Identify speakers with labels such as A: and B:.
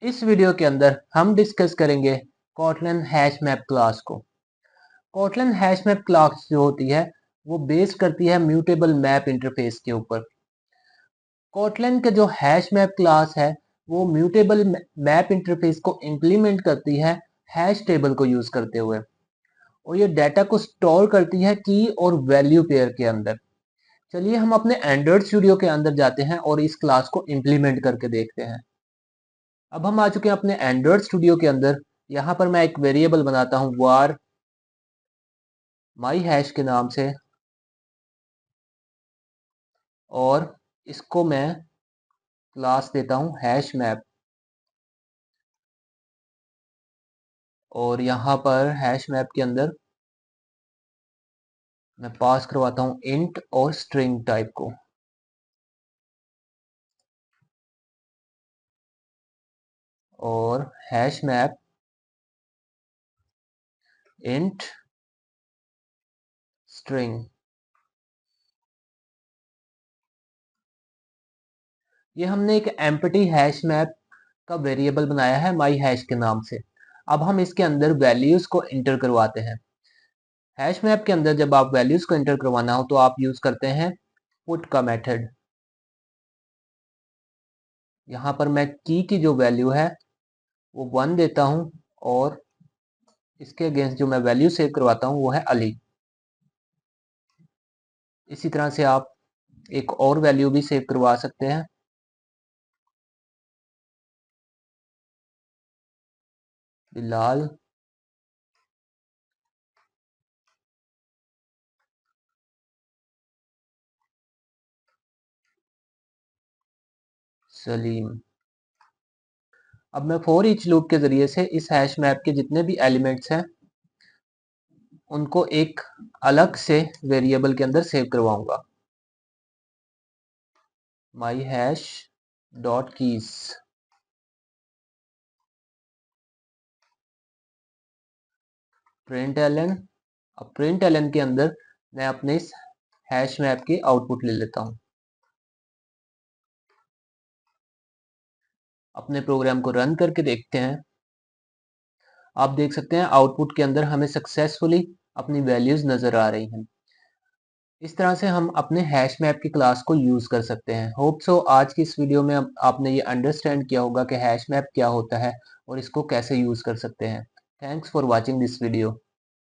A: इस वीडियो के अंदर हम डिस्कस करेंगे कॉटलन हैश मैप क्लास को। कॉटलन हैश मैप क्लास जो होती है वो बेस करती है म्यूटेबल मैप इंटरफेस के ऊपर। कॉटलन का जो हैश मैप क्लास है वो म्यूटेबल मैप इंटरफेस को इम्प्लीमेंट करती है हैश टेबल को यूज करते हुए, और ये डाटा को स्टोर करती है की और वैल्यू पेयर के अंदर। चलिए हम अपने एंड्रॉइड स्टूडियो के अंदर जाते हैं और इस क्लास को इम्प्लीमेंट करके देखते हैं। अब हम आ चुके हैं अपने एंड्रॉइड स्टूडियो के अंदर। यहाँ पर मैं एक वेरिएबल बनाता हूँ var माई हैश के नाम से, और इसको मैं क्लास देता हूँ हैश मैप, और यहाँ पर हैश मैप के अंदर मैं पास करवाता हूँ इंट और स्ट्रिंग टाइप को। और हैश मैप इंट स्ट्रिंग, ये हमने एक एम्प्टी हैश मैप का वेरिएबल बनाया है माई हैश के नाम से। अब हम इसके अंदर वैल्यूज को इंटर करवाते हैं। हैश मैप के अंदर जब आप वैल्यूज को इंटर करवाना हो तो आप यूज करते हैं पुट का मेथड। यहाँ पर मैं की जो वैल्यू है वो 1 देता हूँ, और इसके अगेंस्ट जो मैं वैल्यू सेव करवाता हूँ वो है अली। इसी तरह से आप एक और वैल्यू भी सेव करवा सकते हैं, बिलाल सलीम। अब मैं फॉर ईच लूप के जरिए से इस हैश मैप के जितने भी एलिमेंट्स हैं उनको एक अलग से वेरिएबल के अंदर सेव करवाऊंगा। My hash dot keys, print LN. अब प्रिंट एलन के अंदर मैं अपने इस हैश मैप की आउटपुट ले लेता हूँ। अपने प्रोग्राम को रन करके देखते हैं। आप देख सकते हैं आउटपुट के अंदर हमें सक्सेसफुली अपनी वैल्यूज नजर आ रही हैं। इस तरह से हम अपने हैश मैप की क्लास को यूज कर सकते हैं। होप सो आज की इस वीडियो में आपने ये अंडरस्टैंड किया होगा कि हैश मैप क्या होता है और इसको कैसे यूज कर सकते हैं। Thanks for watching this video.